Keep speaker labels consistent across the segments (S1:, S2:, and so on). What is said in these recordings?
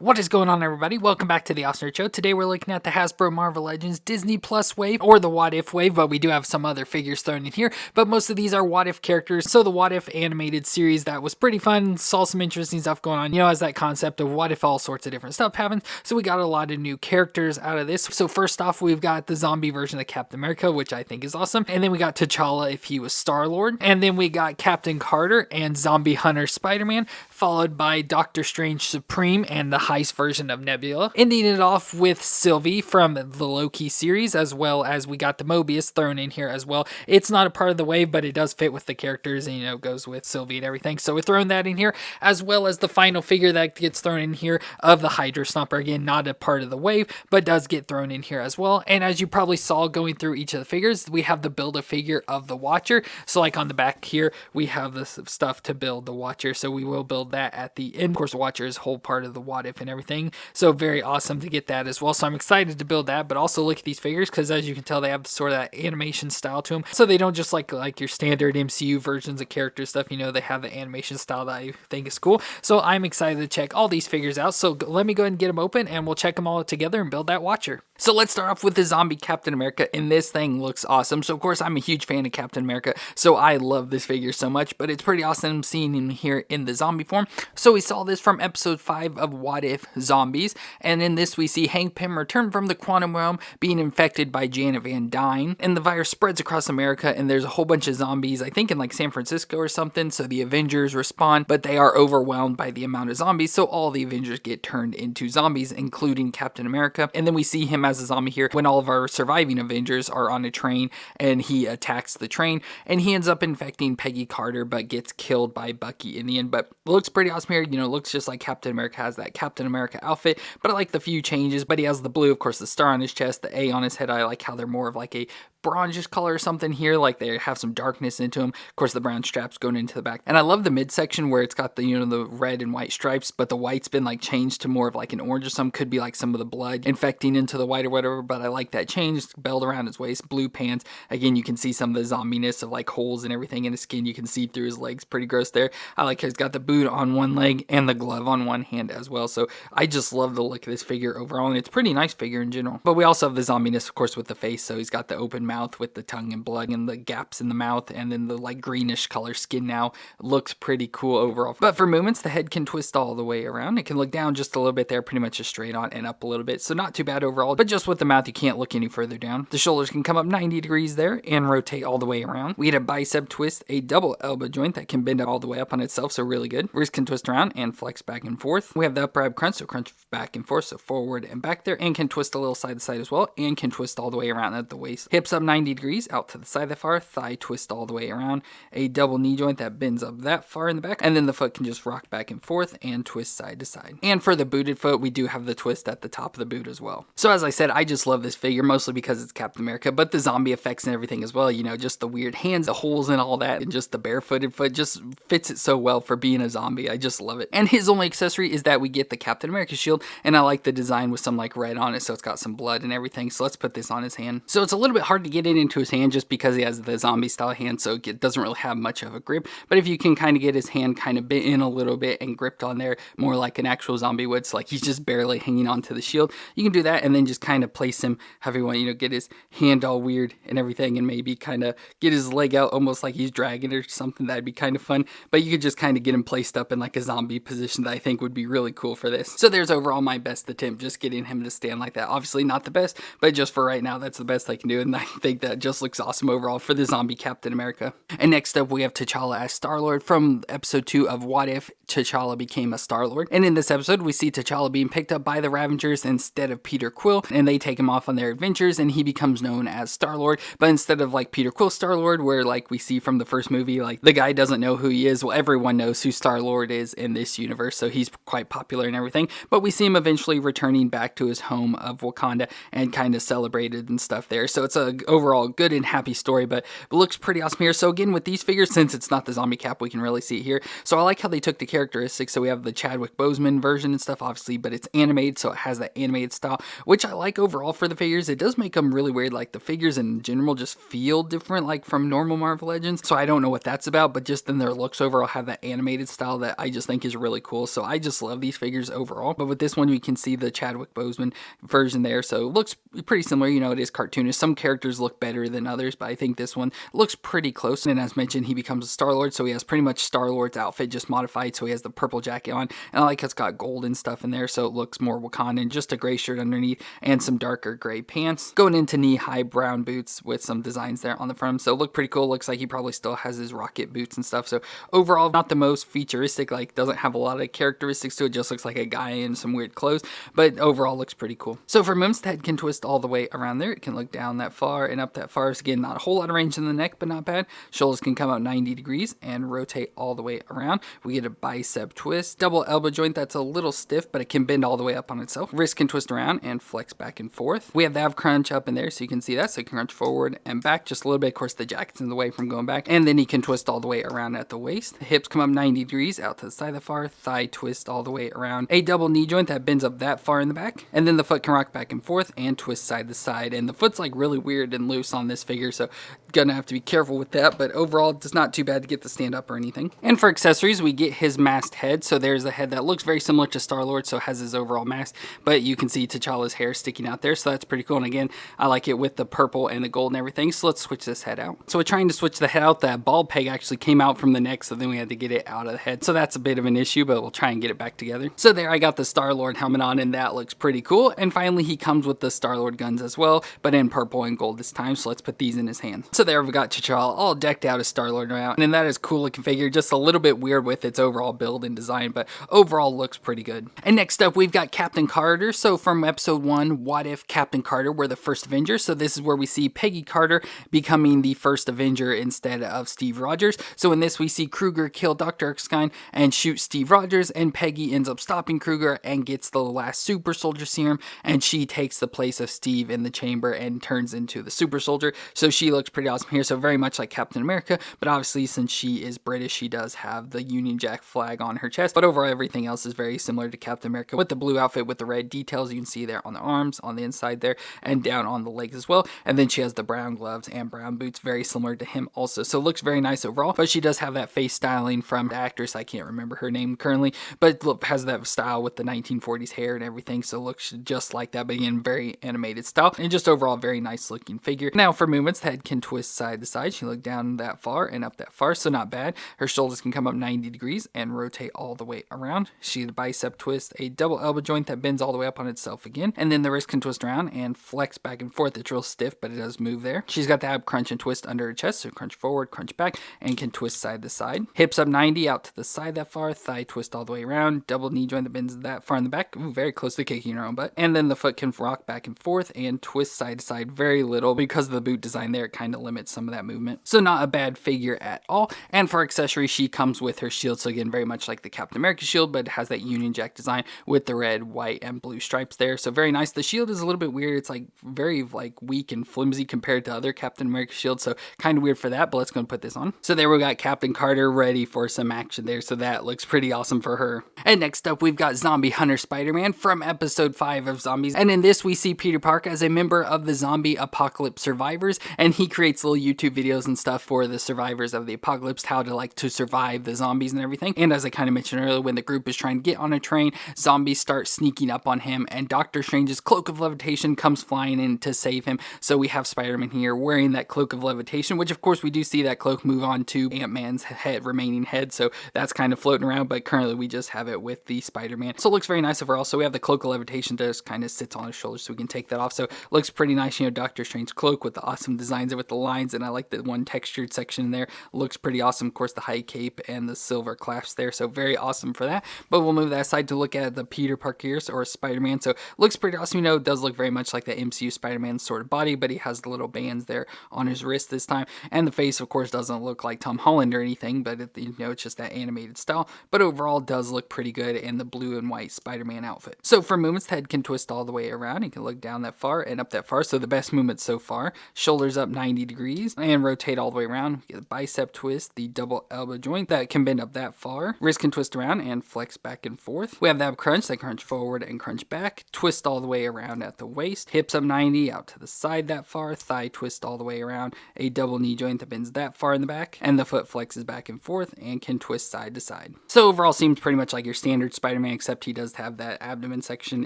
S1: What is going on, everybody? Welcome back to the Nerd Show. Today we're looking at the Hasbro Marvel Legends Disney Plus wave, or the What If wave, but we do have some other figures thrown in here. But most of these are What If characters. So the What If animated series that was pretty fun, saw some interesting stuff going on, as that concept of what if all sorts of different stuff happens. So we got a lot of new characters out of this. So first off, we've got the zombie version of Captain America, which I think is awesome. And then we got T'Challa if he was Starlord. And then we got Captain Carter and Zombie Hunter SpiderMan, followed by Doctor Strange Supreme and the Heist version of Nebula, ending it off with Sylvie from the Loki series, as well as we got the Mobius thrown in here as well. It's not a part of the wave, but it does fit with the characters and goes with Sylvie and everything, so we're throwing that in here, as well as the final figure that gets thrown in here of the Hydra Stomper. Again, not a part of the wave, but does get thrown in here as well. And as you probably saw going through each of the figures, we have the Build-A-Figure of the Watcher. So like on the back here, we have this stuff to build the Watcher, so we will build that at the end. Of course, the Watcher is whole part of the What If and everything, so very awesome to get that as well. So I'm excited to build that, but also look at these figures, because as you can tell, they have sort of that animation style to them, so they don't just like your standard MCU versions of character stuff. They have the animation style that I think is cool. So I'm excited to check all these figures out. So let me go ahead and get them open, and we'll check them all together and build that Watcher. So let's start off with the zombie Captain America, and this thing looks awesome. So of course, I'm a huge fan of Captain America, so I love this figure so much, but it's pretty awesome seeing him here in the zombie form. So we saw this from episode 5 of What If Zombies, and in this we see Hank Pym return from the quantum realm, being infected by Janet Van Dyne, and the virus spreads across America, and there's a whole bunch of zombies, I think in like San Francisco or something. So the Avengers respond, but they are overwhelmed by the amount of zombies, so all the Avengers get turned into zombies, including Captain America. And then we see him as a zombie here when all of our surviving Avengers are on a train, and he attacks the train, and he ends up infecting Peggy Carter, but gets killed by Bucky in the end. But looks pretty awesome here. Looks just like Captain America has that Captain America outfit, but I like the few changes. But he has the blue, of course, the star on his chest, the A on his head. I like how they're more of like a bronzish color or something here, like they have some darkness into them. Of course, the brown straps going into the back, and I love the midsection where it's got the the red and white stripes, but the white's been like changed to more of like an orange or some, could be like some of the blood infecting into the white or whatever, but I like that change. Belt around his waist, blue pants. Again, you can see some of the zombiness of like holes and everything in his skin. You can see through his legs, pretty gross there. I like how he's got the boot on one leg and the glove on one hand as well, so I just love the look of this figure overall, and it's a pretty nice figure in general. But we also have the zombiness, of course, with the face, so he's got the open mouth with the tongue and blood and the gaps in the mouth, and then the like greenish color skin now. Looks pretty cool overall. But for movements, the head can twist all the way around. It can look down just a little bit there, pretty much just straight on, and up a little bit, so not too bad overall. But just with the mouth, you can't look any further down. The shoulders can come up 90 degrees there and rotate all the way around. We had a bicep twist, a double elbow joint that can bend all the way up on itself, so really good. Wrist can twist around and flex back and forth. We have the upper ab crunch, so crunch back and forth, so forward and back there, and can twist a little side to side as well, and can twist all the way around at the waist. Hips up 90 degrees out to the side that far, thigh twist all the way around, a double knee joint that bends up that far in the back, and then the foot can just rock back and forth and twist side to side. And for the booted foot, we do have the twist at the top of the boot as well. So as I said, I just love this figure, mostly because it's Captain America, but the zombie effects and everything as well, just the weird hands, the holes and all that, and just the barefooted foot just fits it so well for being a zombie. I just love it. And his only accessory is that we get the Captain America shield, and I like the design with some like red on it, so it's got some blood and everything. So let's put this on his hand. So it's a little bit hard to get it into his hand just because he has the zombie style hand, so it doesn't really have much of a grip. But if you can kind of get his hand kind of bent in a little bit and gripped on there more like an actual zombie would, so like he's just barely hanging onto the shield, you can do that, and then just kind of place him however you want, get his hand all weird and everything, and maybe kind of get his leg out almost like he's dragging or something. That'd be kind of fun. But you could just kind of get him placed up in like a zombie position that I think would be really cool for this. So there's overall my best attempt, just getting him to stand like that. Obviously not the best, but just for right now, that's the best I can do, and I think that just looks awesome overall for the zombie Captain America. And next up, we have T'Challa as Starlord. From episode 2 of What If T'Challa Became a Starlord. And in this episode, we see T'Challa being picked up by the Ravagers instead of Peter Quill, and they take him off on their adventures, and he becomes known as Starlord. But instead of like Peter Quill Starlord, where like we see from the first movie, like the guy doesn't know who he is. Well, everyone knows who Starlord is in this universe, so he's quite popular and everything. But we see him eventually returning back to his home of Wakanda and kind of celebrated and stuff there. So it's a overall good and happy story, but it looks pretty awesome here. So again, with these figures, since it's not the zombie cap, we can really see it here. So I like how they took the characteristics. So we have the Chadwick Boseman version and stuff, obviously, but it's animated, so it has that animated style, which I like overall for the figures. It does make them really weird. Like the figures in general just feel different, like from normal Marvel Legends. So I don't know what that's about, but just in their looks overall have that animated style that I just think is really cool. So I just love these figures overall. But with this one, we can see the Chadwick Boseman version there. So it looks pretty similar. You know, it is cartoonish. Some characters look better than others, but I think this one looks pretty close. And as mentioned, he becomes a Star-Lord, so he has pretty much Star-Lord's outfit just modified. So he has the purple jacket on, and I like it's got gold and stuff in there, so it looks more Wakandan. Just a gray shirt underneath and some darker gray pants. Going into knee-high brown boots with some designs there on the front. So look pretty cool. Looks like he probably still has his rocket boots and stuff. So overall, not the most futuristic, like doesn't have a lot of characteristics to it. Just looks like a guy in some weird clothes, but overall looks pretty cool. So for Moon's head can twist all the way around there. It can look down that far and up that far. So again, not a whole lot of range in the neck, but not bad. Shoulders can come out 90 degrees and rotate all the way around. We get a bicep twist, double elbow joint that's a little stiff, but it can bend all the way up on itself. Wrist can twist around and flex back and forth. We have the ab crunch up in there, so you can see that. So you can crunch forward and back just a little bit. Of course, the jacket's in the way from going back, and then he can twist all the way around at the waist. The hips come up 90 degrees out to the side of the far. Thigh twist all the way around. A double knee joint that bends up that far in the back, and then the foot can rock back and forth and twist side to side. And the foot's like really weird and loose on this figure, so gonna have to be careful with that, but overall it's not too bad to get the stand up or anything. And for accessories, we get his masked head. So there's a head that looks very similar to Star-Lord, so it has his overall mask, but you can see T'Challa's hair sticking out there, so that's pretty cool. And again, I like it with the purple and the gold and everything. So let's switch this head out. So we're trying to switch the head out. That ball peg actually came out from the neck, so then we had to get it out of the head. So that's a bit of an issue, but we'll try and get it back together. So there I got the Star-Lord helmet on, and that looks pretty cool. And finally, he comes with the Star-Lord guns as well, but in purple and gold this time. So let's put these in his hands. So there we've got T'Challa all decked out as Star-Lord now, and that is cool looking figure. Just a little bit weird with its overall build and design, but overall looks pretty good. And next up, we've got Captain Carter. So from episode 1, What If Captain Carter were the first Avengers? So this is where we see Peggy Carter becoming the first Avenger instead of Steve Rogers. So in this, we see Kruger kill Dr. Erskine and shoot Steve Rogers, and Peggy ends up stopping Kruger and gets the last super soldier serum, and she takes the place of Steve in the chamber and turns into the super soldier. So she looks pretty awesome here. So very much like Captain America, but obviously since she is British, she does have the Union Jack flag on her chest, but overall everything else is very similar to Captain America with the blue outfit with the red details. You can see there on the arms, on the inside there, and down on the legs as well. And then she has the brown gloves and brown boots, very similar to him also. So it looks very nice overall, but she does have that face styling from the actress. I can't remember her name currently, but look, has that style with the 1940s hair and everything. So it looks just like that, but again, very animated style, and just overall very nice looking figure. Now for movements, the head can twist side to side. She look down that far and up that far, so not bad. Her shoulders can come up 90 degrees and rotate all the way around. She had a bicep twist, a double elbow joint that bends all the way up on itself again, and then the wrist can twist around and flex back and forth. It's real stiff, but it does move there. She's got the ab crunch and twist under her chest, so crunch forward, crunch back, and can twist side to side. Hips up 90 out to the side that far, thigh twist all the way around, double knee joint that bends that far in the back. Ooh, very close to kicking her own butt. And then the foot can rock back and forth and twist side to side very little. Because of the boot design there, it kind of limits some of that movement. So not a bad figure at all. And for accessories, she comes with her shield. So again, very much like the Captain America shield, but it has that Union Jack design with the red, white, and blue stripes there. So very nice. The shield is a little bit weird. It's like very like weak and flimsy compared to other Captain America shields. So kind of weird for that, but let's go and put this on. So there we got Captain Carter ready for some action there. So that looks pretty awesome for her. And next up, we've got Zombie Hunter Spider-Man from episode 5 of Zombies. And in this, we see Peter Parker as a member of the zombie apocalypse survivors, and he creates little YouTube videos and stuff for the survivors of the apocalypse, how to survive the zombies and everything. And as I kind of mentioned earlier, when the group is trying to get on a train, zombies start sneaking up on him, and Doctor Strange's cloak of levitation comes flying in to save him. So we have Spider-Man here wearing that cloak of levitation, which of course we do see that cloak move on to Ant-Man's remaining head, so that's kind of floating around, but currently we just have it with the Spider-Man. So it looks very nice overall. So we have the cloak of levitation that just kind of sits on his shoulders, so we can take that off. So it looks pretty nice, you know, Doctor Strange cloak with the awesome designs with the lines, and I like the one textured section in there. Looks pretty awesome. Of course, the high cape and the silver clasps there, so very awesome for that. But we'll move that aside to look at the Peter Parker here, or Spider-Man. So looks pretty awesome. You know, it does look very much like the MCU Spider-Man sort of body, but he has the little bands there on his wrist this time. And the face, of course, doesn't look like Tom Holland or anything, but you know, it's just that animated style. But overall, does look pretty good in the blue and white Spider-Man outfit. So for movements, the head can twist all the way around. You can look down that far and up that far. So the best movement so so far. Shoulders up 90 degrees and rotate all the way around. We get the bicep twist, the double elbow joint that can bend up that far. Wrist can twist around and flex back and forth. We have the ab crunch that crunch forward and crunch back. Twist all the way around at the waist. Hips up 90 out to the side that far. Thigh twist all the way around. A double knee joint that bends that far in the back. And the foot flexes back and forth and can twist side to side. So overall seems pretty much like your standard Spider-Man, except he does have that abdomen section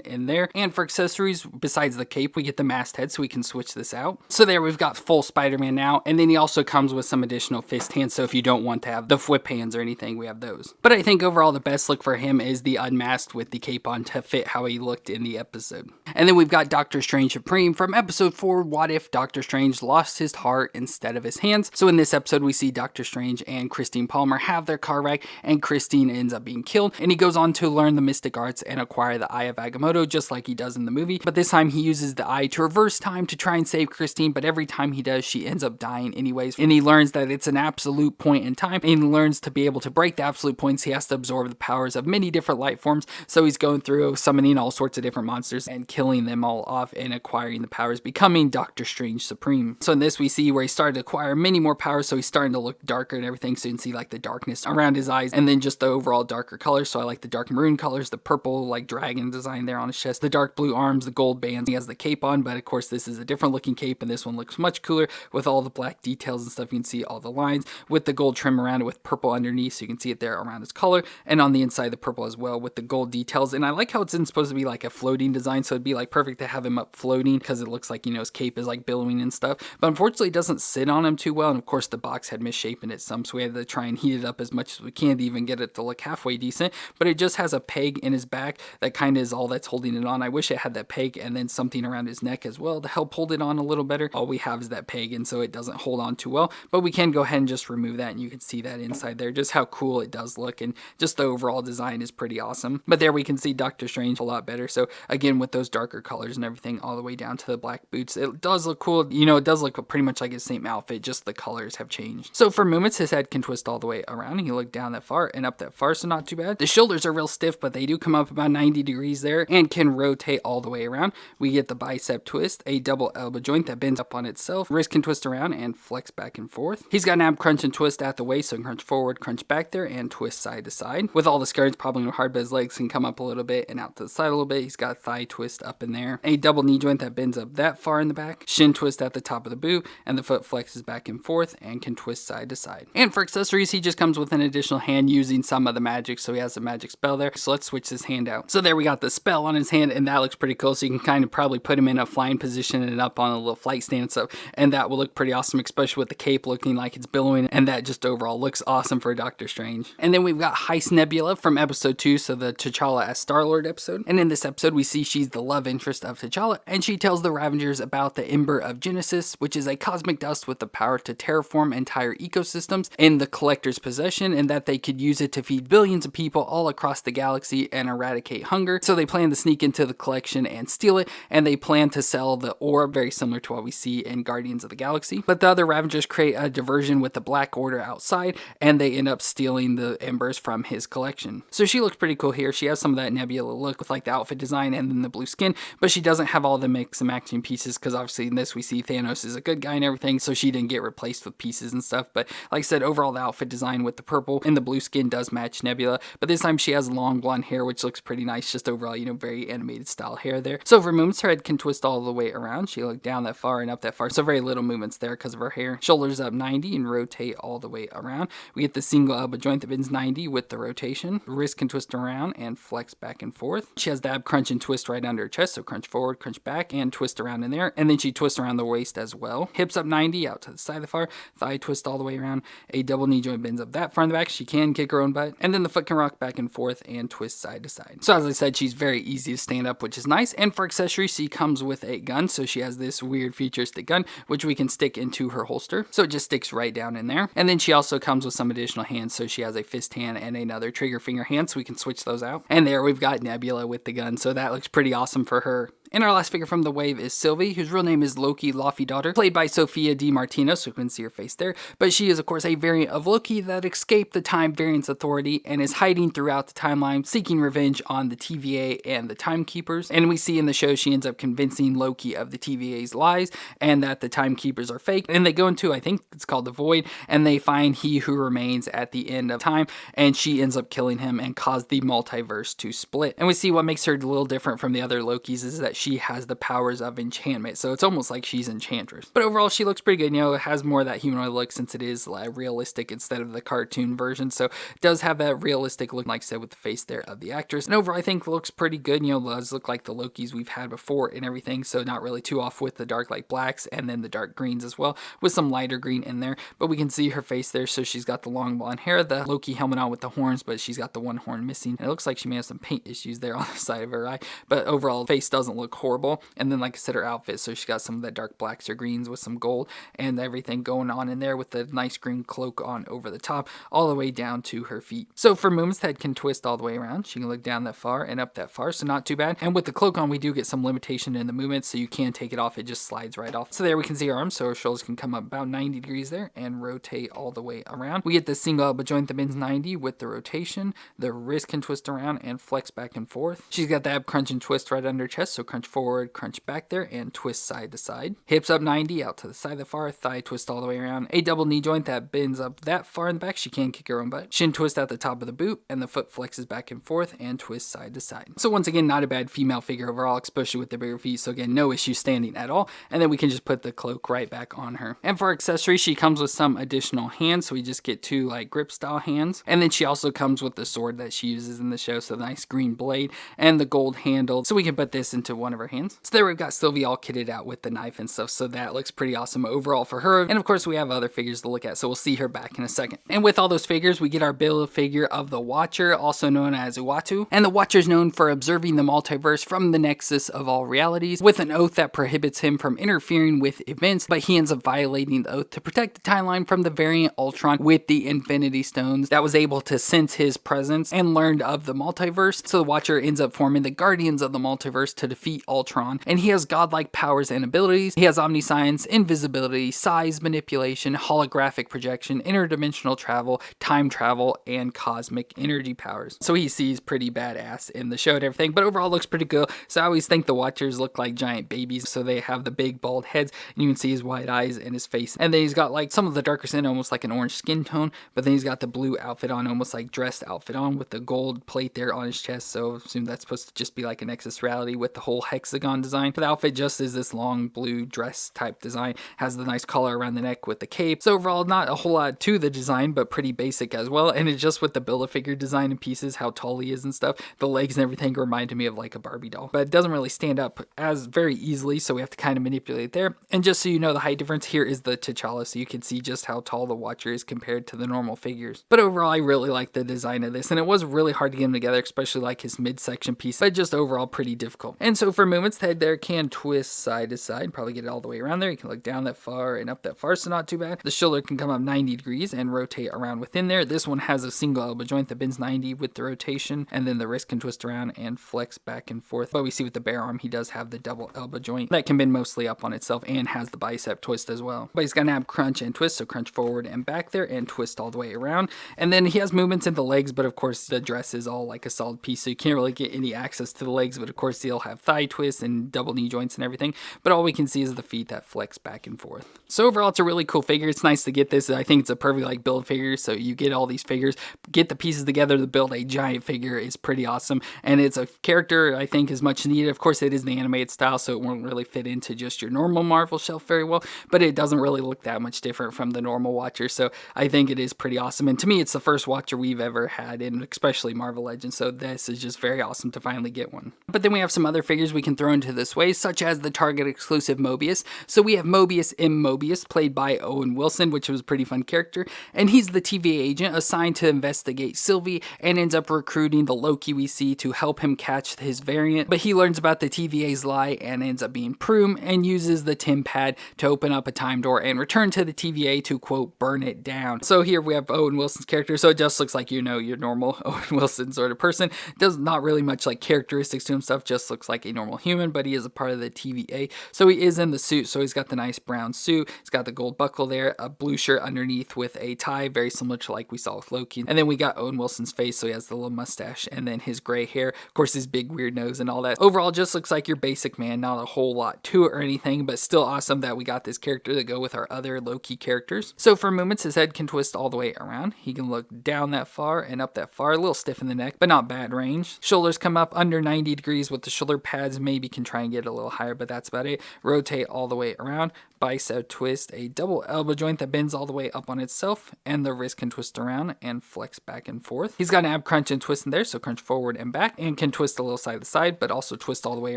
S1: in there. And for accessories, besides the cape, we get the masthead, so we can switch this out. So there we've got full Spider-Man now, and then he also comes with some additional fist hands, so if you don't want to have the whip hands or anything, we have those. But I think overall the best look for him is the unmasked with the cape on to fit how he looked in the episode. And then we've got Doctor Strange Supreme from episode 4, What If Doctor Strange Lost His Heart instead of his hands. So in this episode we see Doctor Strange and Christine Palmer have their car wreck, and Christine ends up being killed, and he goes on to learn the mystic arts and acquire the Eye of Agamotto just like he does in the movie. But this time he uses the eye to reverse time to try and save Christine, but every time he does, she ends up dying anyways. And he learns that it's an absolute point in time, and he learns to be able to break the absolute points, he has to absorb the powers of many different life forms. So he's going through summoning all sorts of different monsters and killing them all off and acquiring the powers, becoming Doctor Strange Supreme. So in this we see where he started to acquire many more powers, so he's starting to look darker and everything, so you can see like the darkness around his eyes, and then just the overall darker colors. So I like the dark maroon colors, the purple like dragon design there on his chest, the dark blue arms, the gold bands. He has the cape on, but of course this is a different looking cape, and this one looks much cooler with all the black details and stuff. You can see all the lines with the gold trim around it with purple underneath, so you can see it there around his collar, and on the inside the purple as well with the gold details. And I like how it's supposed to be like a floating design, so it'd be like perfect to have him up floating because it looks like, you know, his cape is like billowing and stuff. But unfortunately it doesn't sit on him too well, and of course the box had misshapen it some, so we had to try and heat it up as much as we can to even get it to look halfway decent. But it just has a peg in his back that kind of is all that's holding it on. I wish it had that peg and then something around his neck as well to help hold it on a little better. All we have is that peg, and so it doesn't hold on too well, but we can go ahead and just remove that, and you can see that inside there just how cool it does look, and just the overall design is pretty awesome. But there we can see Doctor Strange a lot better. So again, with those darker colors and everything all the way down to the black boots, it does look cool. You know, it does look pretty much like his same outfit, just the colors have changed. So for movements, his head can twist all the way around, and you look down that far and up that far, so not too bad. The shoulders are real stiff, but they do come up about 90 degrees there and can rotate all the way around. We get the bicep twist, a double elbow joint that bends up on itself. Wrist can twist around and flex back and forth. He's got an ab crunch and twist at the waist, so crunch forward, crunch back there, and twist side to side. With all the skirts probably hard, but his legs can come up a little bit and out to the side a little bit. He's got thigh twist up in there. A double knee joint that bends up that far in the back. Shin twist at the top of the boot, and the foot flexes back and forth and can twist side to side. And for accessories, he just comes with an additional hand using some of the magic, so he has a magic spell there. So let's switch this hand out. So there we got the spell on his hand, and that looks pretty cool. So you can kind of probably put him in a flying position and up on a little flight stand and stuff, and that will look pretty awesome, especially with the cape looking like it's billowing, and that just overall looks awesome for Doctor Strange. And then we've got Heist Nebula from episode 2, so the TChalla Starlord episode. And in this episode we see she's the love interest of T'Challa, and she tells the Ravengers about the Ember of Genesis, which is a cosmic dust with the power to terraform entire ecosystems in the Collector's possession, and that they could use it to feed billions of people all across the galaxy and eradicate hunger. So they plan to sneak into the collection and steal it, and they plan to sell the orb, very similar to what we see in Guardians of the Galaxy. But the other Ravengers create a diversion with the Black Order outside, and they end up stealing the embers from his collection. So she looks pretty cool here. She has some of that Nebula look with like the outfit design and then the blue skin, but she doesn't have all the mix and matching pieces, because obviously in this we see Thanos is a good guy and everything, so she didn't get replaced with pieces and stuff. But like I said, overall the outfit design with the purple and the blue skin does match Nebula, but this time she has long blonde hair, which looks pretty nice, just overall, you know, very animated style hair there. So for movements, her head can twist all the way around. She looked down that far and up that far, so very little movements there because of her hair. Shoulders up 90 and rotate all the way around. We get the single elbow joint that bends 90 with the rotation. Wrist can twist around and flex back and forth. She has the ab crunch and twist right under her chest, so crunch forward, crunch back, and twist around in there. And then she twists around the waist as well. Hips up 90 out to the side of the far. Thigh twist all the way around. A double knee joint bends up that far in the back. She can kick her own butt. And then the foot can rock back and forth and twist side to side. So as I said, she's very easy to stand up, which is nice. And for accessories, she comes with a gun. So she has this weird futuristic gun, which we can stick into her holster. So it just sticks right down in there. And then she also comes with some additional hands. So she has a fist hand and another trigger finger hand, so we can switch those out. And there we've got Nebula with the gun. So that looks pretty awesome for her. And our last figure from the wave is Sylvie, whose real name is Loki Laffy daughter, played by Sophia Di Martino, so you can see her face there. But she is, of course, a variant of Loki that escaped the Time Variance Authority and is hiding throughout the timeline, seeking revenge on the TVA and the Timekeepers. And we see in the show she ends up convincing Loki of the TVA's lies and that the Timekeepers are fake. And they go into, I think it's called the Void, and they find He Who Remains at the end of time, and she ends up killing him and cause the multiverse to split. And we see what makes her a little different from the other Lokis is that she has the powers of enchantment, so it's almost like she's Enchantress. But overall, she looks pretty good. You know, it has more of that humanoid look since it is like realistic instead of the cartoon version, so it does have that realistic look, like I said, with the face there of the actress. And overall, I think looks pretty good. You know, it does look like the Lokis we've had before and everything, so not really too off with the dark light blacks and then the dark greens as well, with some lighter green in there. But we can see her face there, so she's got the long blonde hair, the Loki helmet on with the horns, but she's got the one horn missing. And it looks like she may have some paint issues there on the side of her eye, but overall, face doesn't look horrible. And then, like I said, her outfit, so she's got some of that dark blacks or greens with some gold and everything going on in there with the nice green cloak on over the top, all the way down to her feet. So for movements, the head can twist all the way around. She can look down that far and up that far, so not too bad. And with the cloak on, we do get some limitation in the movement, so you can take it off. It just slides right off. So there we can see her arms, so her shoulders can come up about 90 degrees there and rotate all the way around. We get the single elbow joint that bends 90 with the rotation. The wrist can twist around and flex back and forth. She's got the ab crunch and twist right under her chest, so crunch forward, crunch back there, and twist side to side. Hips up 90 out to the side of the far, thigh twist all the way around. A double knee joint that bends up that far in the back. She can kick her own butt. Shin twist at the top of the boot, and the foot flexes back and forth and twists side to side. So once again, not a bad female figure overall, especially with the bigger feet. So again, no issue standing at all. And then we can just put the cloak right back on her. And for accessories, she comes with some additional hands, so we just get two like grip style hands. And then she also comes with the sword that she uses in the show, so the nice green blade and the gold handle, so we can put this into one of her hands. So there we've got Sylvie all kitted out with the knife and stuff, so that looks pretty awesome overall for her. And of course, we have other figures to look at, so we'll see her back in a second. And with all those figures, we get our build-a-figure of the Watcher, also known as Uatu. And the Watcher is known for observing the multiverse from the nexus of all realities, with an oath that prohibits him from interfering with events, but he ends up violating the oath to protect the timeline from the variant Ultron with the Infinity Stones that was able to sense his presence and learned of the multiverse. So the Watcher ends up forming the Guardians of the Multiverse to defeat Ultron, and he has godlike powers and abilities. He has omniscience, invisibility, size manipulation, holographic projection, interdimensional travel, time travel, and cosmic energy powers. So he sees pretty badass in the show and everything, but overall looks pretty cool. So I always think the Watchers look like giant babies, so they have the big bald heads, and you can see his wide eyes and his face. And then he's got like some of the darker skin, almost like an orange skin tone, but then he's got the blue outfit on, almost like dressed outfit on, with the gold plate there on his chest, so I assume that's supposed to just be like a Nexus reality with the whole hexagon design. But the outfit just is this long blue dress type design, has the nice collar around the neck with the cape. So overall, not a whole lot to the design, but pretty basic as well. And it's just with the Build-A-Figure design and pieces, how tall he is and stuff, the legs and everything reminded me of like a Barbie doll, but it doesn't really stand up as very easily, so we have to kind of manipulate there. And just so you know, the height difference here is the TChalla, so you can see just how tall the Watcher is compared to the normal figures. But overall, I really like the design of this, and it was really hard to get them together, especially like his midsection piece, but just overall pretty difficult. And so for movements, the head there can twist side to side, probably get it all the way around there. You can look down that far and up that far, so not too bad. The shoulder can come up 90 degrees and rotate around within there. This one has a single elbow joint that bends 90 with the rotation, and then the wrist can twist around and flex back and forth. But we see with the bare arm, he does have the double elbow joint that can bend mostly up on itself and has the bicep twist as well. But he's got an ab crunch and twist, so crunch forward and back there and twist all the way around. And then he has movements in the legs, but of course the dress is all like a solid piece, so you can't really get any access to the legs. But of course he'll have thigh twists and double knee joints and everything, but all we can see is the feet that flex back and forth. So overall, it's a really cool figure. It's nice to get this. I think it's a perfect like build figure, so you get all these figures, get the pieces together to build a giant figure is pretty awesome. And it's a character I think is much needed. Of course, it is the animated style, so it won't really fit into just your normal Marvel shelf very well, but it doesn't really look that much different from the normal Watcher, so I think it is pretty awesome. And to me, it's the first Watcher we've ever had, and especially Marvel Legends, so this is just very awesome to finally get one. But then we have some other figures we can throw into this way, such as the Target exclusive Mobius. So we have Mobius M. Mobius, played by Owen Wilson, which was a pretty fun character, and he's the TVA agent assigned to investigate Sylvie and ends up recruiting the Loki we see to help him catch his variant. But he learns about the TVA's lie and ends up being pruned and uses the Tim pad to open up a time door and return to the TVA to, quote, burn it down. So here we have Owen Wilson's character, so it just looks like, you know, your normal Owen Wilson sort of person. Does not really much like characteristics to himself, just looks like a normal normal human, but he is a part of the TVA. So he is in the suit. So he's got the nice brown suit. He's got the gold buckle there, a blue shirt underneath with a tie, very similar to like we saw with Loki. And then we got Owen Wilson's face. So he has the little mustache and then his gray hair, of course, his big weird nose and all that. Overall, just looks like your basic man, not a whole lot to it or anything, but still awesome that we got this character to go with our other Loki characters. So for movements, his head can twist all the way around. He can look down that far and up that far, a little stiff in the neck, but not bad range. Shoulders come up under 90 degrees with the shoulder pads, maybe can try and get a little higher, but that's about it. Rotate all the way around. Bicep twist, a double elbow joint that bends all the way up on itself, and the wrist can twist around and flex back and forth. He's got an ab crunch and twist in there, so crunch forward and back, and can twist a little side to side, but also twist all the way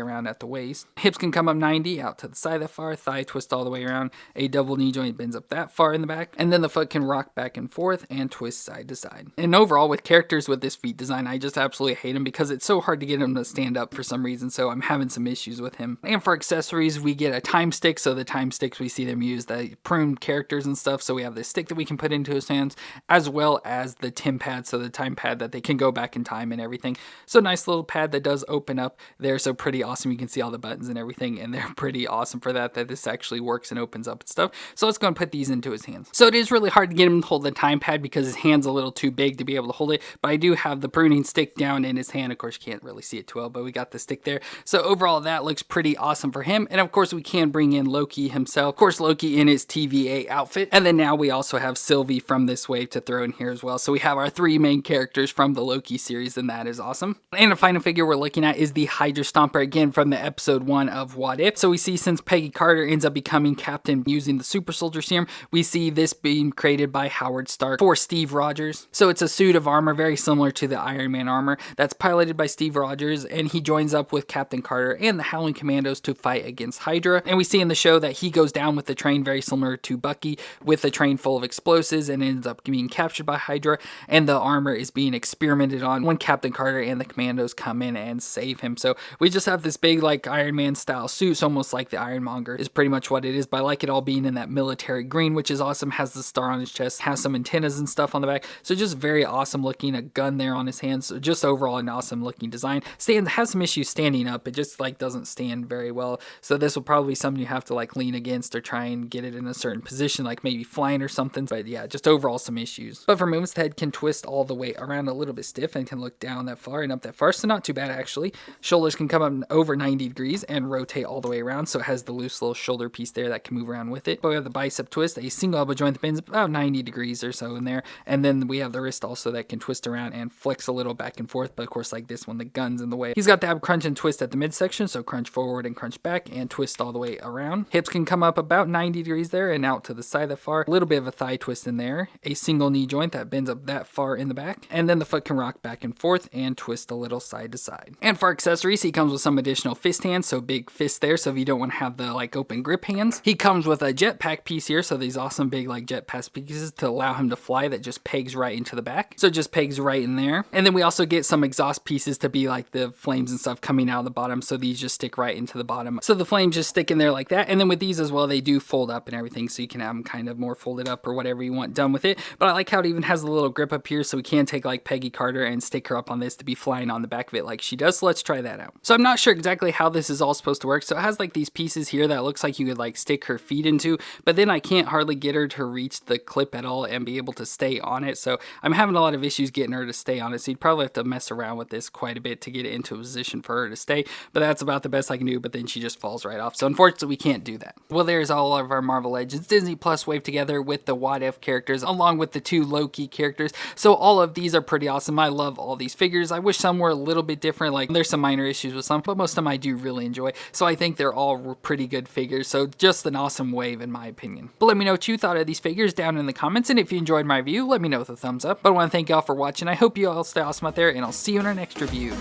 S1: around at the waist. Hips can come up 90 out to the side that far, thigh twist all the way around, a double knee joint bends up that far in the back, and then the foot can rock back and forth and twist side to side. And overall, with characters with this feet design, I just absolutely hate him because it's so hard to get him to stand up for some reason, so I'm having some issues with him. And for accessories, we get a time stick, so the time sticks we see them use the prune characters and stuff, so we have this stick that we can put into his hands, as well as the Tim pad, so the time pad that they can go back in time and everything. So nice little pad that does open up there, so pretty awesome. You can see all the buttons and everything, and they're pretty awesome for that this actually works and opens up and stuff. So let's go and put these into his hands. So it is really hard to get him to hold the time pad because his hand's a little too big to be able to hold it, but I do have the pruning stick down in his hand. Of course, you can't really see it too well, but we got the stick there. So overall, that looks pretty awesome for him. And of course, we can bring in Loki himself. Of course, Loki in his TVA outfit. And then now we also have Sylvie from this wave to throw in here as well. So we have our three main characters from the Loki series, and that is awesome. And the final figure we're looking at is the Hydra Stomper, again from the episode 1 of What If. So we see since Peggy Carter ends up becoming captain using the super soldier serum, we see this being created by Howard Stark for Steve Rogers. So it's a suit of armor very similar to the Iron Man armor that's piloted by Steve Rogers, and he joins up with Captain Carter and the Howling Commandos to fight against Hydra. And we see in the show that he goes down with the train very similar to Bucky with a train full of explosives and ends up being captured by Hydra, and the armor is being experimented on when Captain Carter and the Commandos come in and save him. So we just have this big like Iron Man style suit. It's almost like the Ironmonger is pretty much what it is, but I like it all being in that military green, which is awesome. Has the star on his chest, has some antennas and stuff on the back, so just very awesome looking. A gun there on his hands, so just overall an awesome looking design. Has some issues standing up. It just like doesn't stand very well, so this will probably be something you have to like lean against or try and get it in a certain position, like maybe flying or something. But yeah, just overall some issues. But for movements, the head can twist all the way around, a little bit stiff, and can look down that far and up that far, so not too bad actually. Shoulders can come up over 90 degrees and rotate all the way around, so it has the loose little shoulder piece there that can move around with it. But we have the bicep twist, a single elbow joint that bends about 90 degrees or so in there, and then we have the wrist also that can twist around and flex a little back and forth, but of course like this one, the gun's in the way. He's got the ab crunch and twist at the midsection, so crunch forward and crunch back and twist all the way around. Hips can come up about 90 degrees there and out to the side that far. A little bit of a thigh twist in there, a single knee joint that bends up that far in the back, and then the foot can rock back and forth and twist a little side to side. And for accessories, he comes with some additional fist hands, so big fist there, so if you don't want to have the like open grip hands. He comes with a jetpack piece here, so these awesome big like jetpack pieces to allow him to fly that just pegs right into the back, so it just pegs right in there. And then we also get some exhaust pieces to be like the flames and stuff coming out of the bottom, so these just stick right into the bottom, so the flames just stick in there like that. And then with these as well, they do fold up and everything, so you can have them kind of more folded up or whatever you want done with it. But I like how it even has a little grip up here, so we can take like Peggy Carter and stick her up on this to be flying on the back of it like she does. So let's try that out. So I'm not sure exactly how this is all supposed to work. So it has like these pieces here that looks like you could like stick her feet into, but then I can't hardly get her to reach the clip at all and be able to stay on it. So I'm having a lot of issues getting her to stay on it. So you'd probably have to mess around with this quite a bit to get it into a position for her to stay, but that's about the best I can do. But then she just falls right off. So unfortunately we can't do that. Well, there's all of our Marvel Legends Disney Plus wave together with the What If characters along with the 2 Loki characters. So all of these are pretty awesome. I love all these figures. I wish some were a little bit different. Like there's some minor issues with some, but most of them I do really enjoy. So I think they're all pretty good figures. So just an awesome wave in my opinion. But let me know what you thought of these figures down in the comments. And if you enjoyed my review, let me know with a thumbs up. But I want to thank y'all for watching. I hope you all stay awesome out there, and I'll see you in our next review.